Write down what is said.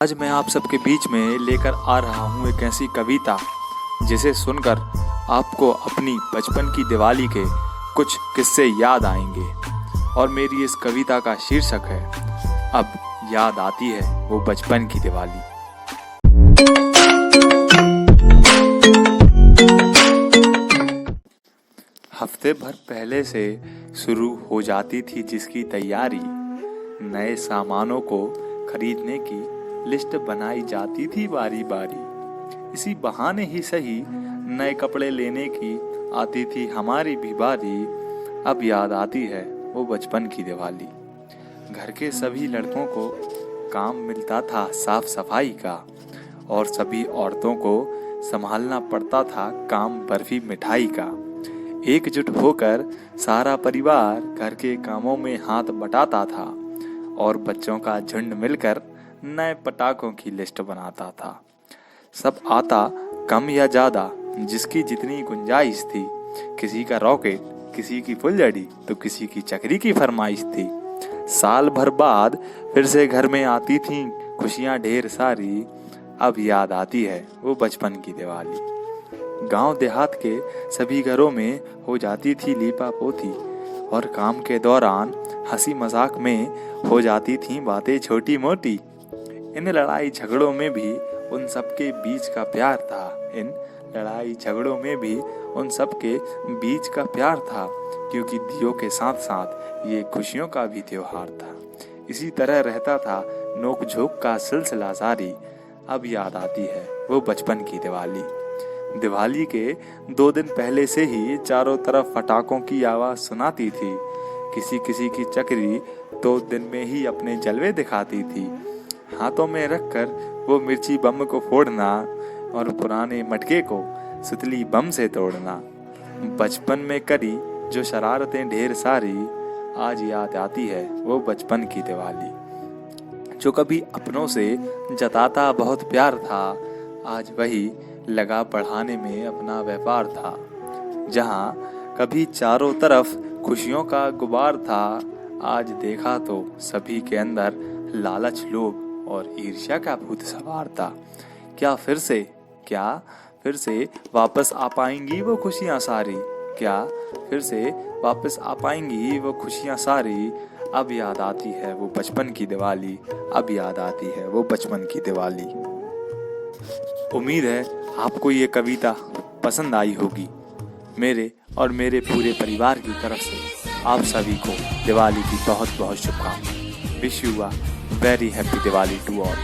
आज मैं आप सबके बीच में लेकर आ रहा हूँ एक ऐसी कविता जिसे सुनकर आपको अपनी बचपन की दिवाली के कुछ किस्से याद आएंगे। और मेरी इस कविता का शीर्षक है अब याद आती है वो बचपन की दिवाली। हफ्ते भर पहले से शुरू हो जाती थी जिसकी तैयारी, नए सामानों को खरीदने की लिस्ट बनाई जाती थी बारी बारी। इसी बहाने ही सही नए कपड़े लेने की आती थी हमारी भी बारी। अब याद आती है वो बचपन की दिवाली। घर के सभी लड़कों को काम मिलता था साफ सफाई का, और सभी औरतों को संभालना पड़ता था काम बर्फी मिठाई का। एकजुट होकर सारा परिवार घर के कामों में हाथ बटाता था, और बच्चों का झुंड मिलकर नए पटाखों की लिस्ट बनाता था। सब आता कम या ज्यादा जिसकी जितनी गुंजाइश थी। किसी का रॉकेट, किसी की फुलझड़ी तो किसी की चक्री की फरमाइश थी। साल भर बाद फिर से घर में आती थी खुशियां ढेर सारी। अब याद आती है वो बचपन की दिवाली। गांव देहात के सभी घरों में हो जाती थी लीपा पोती, और काम के दौरान हंसी मजाक में हो जाती थी बातें छोटी मोटी। इन लड़ाई झगड़ों में भी उन सबके बीच का प्यार था। इन लड़ाई झगड़ों में भी उन सबके बीच का प्यार था, क्योंकि दियों के साथ साथ ये खुशियों का भी त्योहार था। इसी तरह रहता था नोक झोंक का सिलसिला जारी। अब याद आती है वो बचपन की दिवाली। दिवाली के 2 दिन पहले से ही चारों तरफ पटाखों की आवाज सुनाती थी। किसी किसी की चक्री 2 दिन में ही अपने जलवे दिखाती थी। हाथों में रखकर वो मिर्ची बम को फोड़ना, और पुराने मटके को सुतली बम से तोड़ना। बचपन में करी जो शरारतें ढेर सारी, आज याद आती है वो बचपन की दिवाली। जो कभी अपनों से जताता बहुत प्यार था, आज वही लगा बढ़ाने में अपना व्यापार था। जहाँ कभी चारों तरफ खुशियों का गुबार था, आज देखा तो सभी के अंदर लालच, लोभ और ईर्ष्या का भूत सवार था। क्या फिर से वापस आ पाएंगी वो खुशियां सारी? क्या फिर से वापस आ पाएंगी वो खुशियां सारी? अब याद आती है वो बचपन की दिवाली। अब याद आती है वो बचपन की दिवाली। उम्मीद है आपको ये कविता पसंद आई होगी। मेरे और मेरे पूरे परिवार की तरफ से आप सभी को दिवाली की बहुत बहुत शुभकामनाएं। Wish you a very happy Diwali to all.